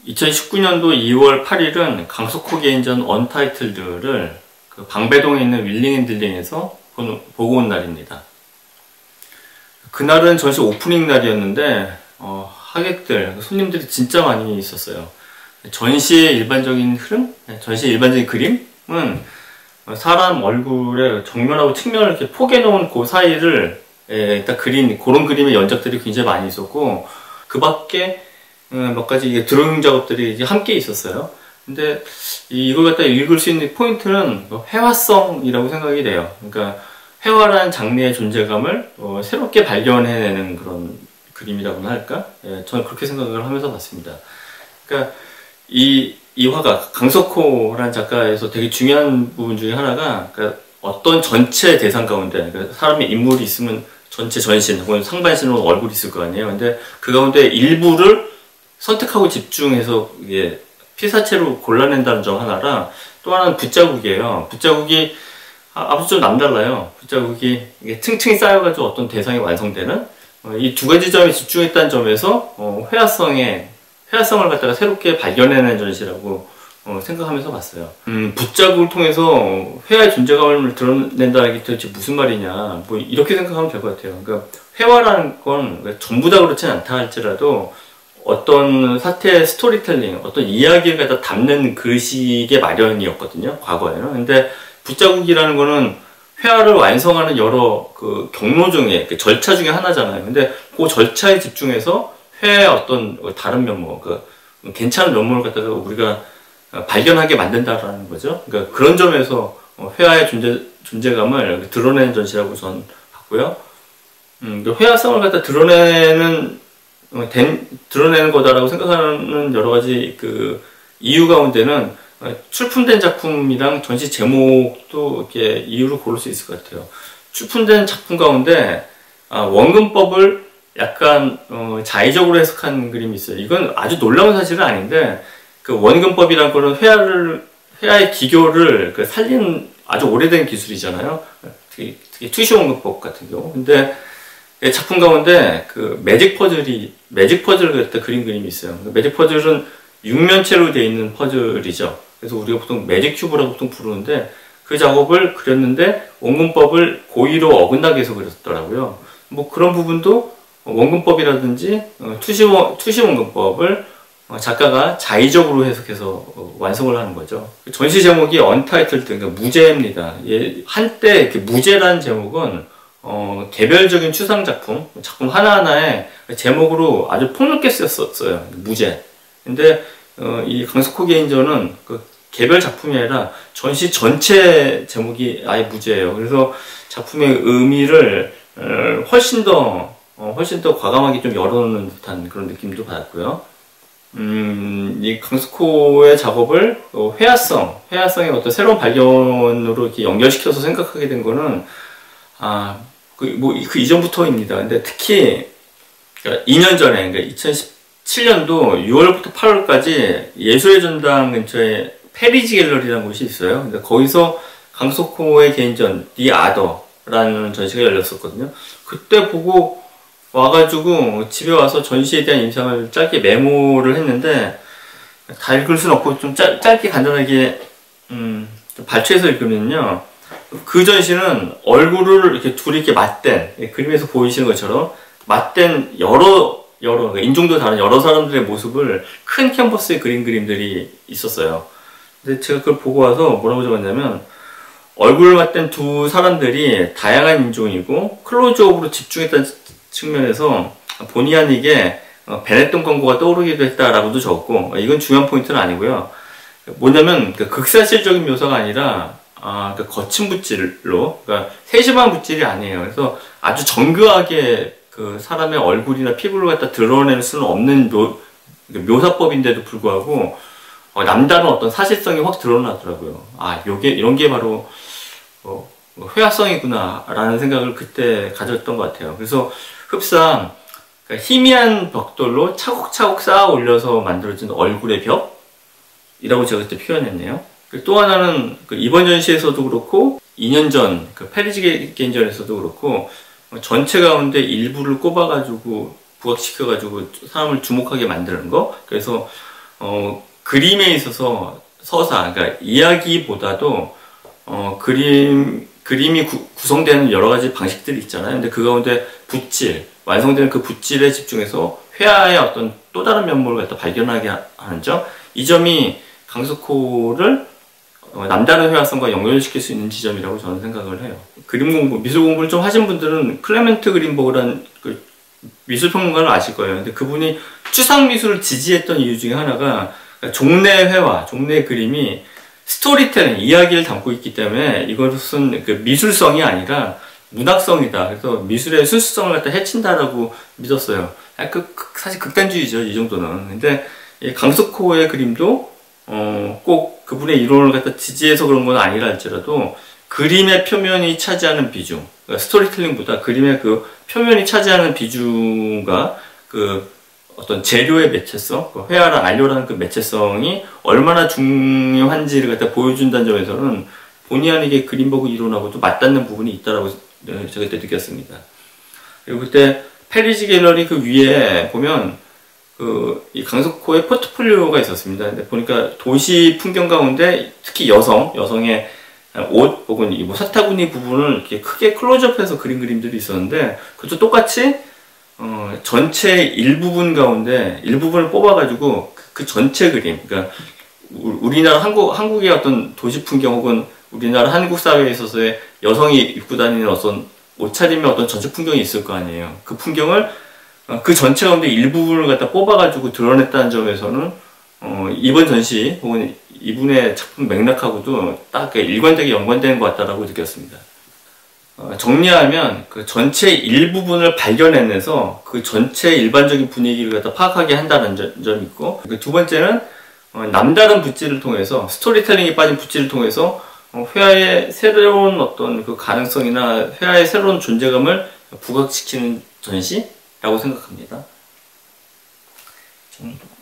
2019년도 2월 8일은 강석호 개인전 언타이틀드를 그 방배동에 있는 윌링앤딜링에서 보고 온 날입니다. 그날은 전시 오프닝 날이었는데 하객들, 손님들이 진짜 많이 있었어요. 전시의 일반적인 흐름, 전시의 일반적인 그림은 사람 얼굴에 정면하고 측면을 이렇게 포개 놓은 그 사이를 딱 그린 그런 그림의 연작들이 굉장히 많이 있었고, 그 밖에 몇 가지 드로잉 작업들이 이제 함께 있었어요. 근데 이걸 갖다 읽을 수 있는 포인트는 회화성이라고 생각이 돼요. 그러니까 회화라는 장르의 존재감을 새롭게 발견해내는 그런 그림이라고나 할까? 저는 그렇게 생각을 하면서 봤습니다. 그러니까 이 화가 강석호라는 작가에서 되게 중요한 부분 중에 하나가, 그러니까 어떤 전체 대상 가운데, 그러니까 사람의 인물이 있으면 전체 전신 혹은 상반신으로 얼굴이 있을 거 아니에요. 근데 그 가운데 일부를 선택하고 집중해서 이게 피사체로 골라낸다는 점 하나랑, 또 하나는 붓자국이에요. 붓자국이 아주 좀 남달라요. 붓자국이 이게 층층이 쌓여가지고 어떤 대상이 완성되는, 이 두 가지 점에 집중했다는 점에서 회화성을 갖다가 새롭게 발견해낸 전시라고 생각하면서 봤어요. 붓자국을 통해서 회화의 존재감을 드러낸다는 게 도대체 무슨 말이냐, 뭐 이렇게 생각하면 될 것 같아요. 그러니까 회화라는 건 전부 다 그렇진 않다 할지라도 어떤 사태의 스토리텔링, 어떤 이야기를 갖다 담는 글식의 마련이었거든요, 과거에는. 근데 붓자국이라는 거는 회화를 완성하는 여러 그 경로 중에, 그 절차 중에 하나잖아요. 근데 그 절차에 집중해서 회화의 어떤 다른 면모, 그 괜찮은 면모를 갖다가 우리가 발견하게 만든다라는 거죠. 그러니까 그런 점에서 회화의 존재감을 드러내는 전시라고 저는 봤고요. 회화성을 갖다 드러내는 거다라고 생각하는 여러 가지 그 이유 가운데는 출품된 작품이랑 전시 제목도 이렇게 이유로 고를 수 있을 것 같아요. 출품된 작품 가운데 원근법을 약간 자의적으로 해석한 그림이 있어요. 이건 아주 놀라운 사실은 아닌데, 그 원근법이라는 거는 회화의 기교를 살린 아주 오래된 기술이잖아요. 특히 투시 원근법 같은 경우. 근데 작품 가운데 그 매직 퍼즐을 갖다 그린 그림이 있어요. 매직 퍼즐은 6면체로 되어 있는 퍼즐이죠. 그래서 우리가 보통 매직 큐브라고 보통 부르는데, 그 작업을 그렸는데 원근법을 고의로 어긋나게 해서 그렸더라고요. 뭐 그런 부분도 원근법이라든지 투시 원근법을 작가가 자의적으로 해석해서 완성을 하는 거죠. 전시 제목이 언타이틀드, 그러니까 무제입니다. 한때 무제라는 제목은 개별적인 추상 작품 하나하나에 제목으로 아주 폭넓게 쓰였었어요. 무제. 근데 이 강석호 개인전은 그 개별 작품이 아니라 전시 전체 제목이 아예 무제예요. 그래서 작품의 의미를 훨씬 더 과감하게 좀 열어놓는 듯한 그런 느낌도 받았고요. 이 강석호의 작업을 회화성의 어떤 새로운 발견으로 이렇게 연결시켜서 생각하게 된 거는, 그 이전부터입니다. 근데 특히, 2년 전에, 그러니까 2017년도 6월부터 8월까지 예술의 전당 근처에 페리지 갤러리라는 곳이 있어요. 근데 거기서 강석호의 개인전, 디 아더라는 전시가 열렸었거든요. 그때 보고 와가지고 집에 와서 전시에 대한 인상을 짧게 메모를 했는데, 다 읽을 수는 없고 좀 짧게 간단하게 좀 발췌해서 읽으면요, 그 전시는 얼굴을 이렇게 둘이 이렇게 맞댄, 그림에서 보이시는 것처럼 맞댄 여러 인종도 다른 여러 사람들의 모습을 큰 캔버스에 그린 그림들이 있었어요. 근데 제가 그걸 보고 와서 뭐라고 적었냐면, 얼굴을 맞댄 두 사람들이 다양한 인종이고 클로즈업으로 집중했다는 측면에서 본의 아니게 베네통 광고가 떠오르기도 했다라고도 적었고, 이건 중요한 포인트는 아니고요. 뭐냐면 극사실적인 묘사가 아니라 거친 붓질로, 그러니까 세심한 붓질이 아니에요. 그래서 아주 정교하게 그 사람의 얼굴이나 피부를 갖다 드러낼 수는 없는 묘사법인데도 불구하고 남다른 어떤 사실성이 확 드러나더라고요. 이런 게 바로 회화성이구나 라는 생각을 그때 가졌던 것 같아요. 그래서 흡사, 그러니까 희미한 벽돌로 차곡차곡 쌓아 올려서 만들어진 얼굴의 벽이라고 제가 그때 표현했네요. 또 하나는 이번 전시에서도 그렇고 2년 전 페리지 개인전에서도 그렇고, 전체 가운데 일부를 꼽아가지고 부각시켜가지고 사람을 주목하게 만드는 거. 그래서 그림에 있어서 서사, 그러니까 이야기보다도 그림이 구성되는 여러 가지 방식들이 있잖아요. 근데 그 가운데 붓질, 완성되는 그 붓질에 집중해서 회화의 어떤 또 다른 면모를 갖다 발견하게 하는 점, 이 점이 강석호를 남다른 회화성과 연결시킬 수 있는 지점이라고 저는 생각을 해요. 그림 공부, 미술 공부를 좀 하신 분들은 클레멘트 그린버그라는 그 미술평론가를 아실 거예요. 근데 그분이 추상 미술을 지지했던 이유 중에 하나가 종래 회화, 종래 그림이 스토리텔링, 이야기를 담고 있기 때문에 이것은 그 미술성이 아니라 문학성이다. 그래서 미술의 순수성을 갖다 해친다라고 믿었어요. 사실 극단주의죠, 이 정도는. 근데 이 강석호의 그림도 꼭 그분의 이론을 갖다 지지해서 그런 건 아니라 할지라도 그림의 표면이 차지하는 비중, 그러니까 스토리텔링보다 그림의 그 표면이 차지하는 비중과 그 어떤 재료의 매체성, 그 회화를 알려라는 그 매체성이 얼마나 중요한지를 갖다 보여준다는 점에서는 본의 아니게 그린버그 이론하고도 맞닿는 부분이 있다라고 제가 그때 느꼈습니다. 그리고 그때 페리지 갤러리 그 위에 보면 이 강석호의 포트폴리오가 있었습니다. 근데 보니까 도시 풍경 가운데 특히 여성의 옷 혹은 이 뭐 사타구니 부분을 이렇게 크게 클로즈업해서 그린 그림들이 있었는데, 그것도 똑같이 전체 일부분 가운데 일부분을 뽑아가지고 그 전체 그림, 그러니까 우리나라 한국의 어떤 도시 풍경 혹은 우리나라 한국 사회에 있어서의 여성이 입고 다니는 어떤 옷차림의 어떤 전체 풍경이 있을 거 아니에요. 그 풍경을 그 전체 가운데 일부분을 갖다 뽑아가지고 드러냈다는 점에서는 이번 전시 혹은 이분의 작품 맥락하고도 딱 일관되게 연관되는 것 같다라고 느꼈습니다. 정리하면 그 전체 일부분을 발견해내서 그 전체 일반적인 분위기를 갖다 파악하게 한다는 점이 있고, 두 번째는 남다른 붓질을 통해서, 스토리텔링이 빠진 붓질을 통해서 회화의 새로운 어떤 그 가능성이나 회화의 새로운 존재감을 부각시키는 전시라고 생각합니다. 정도.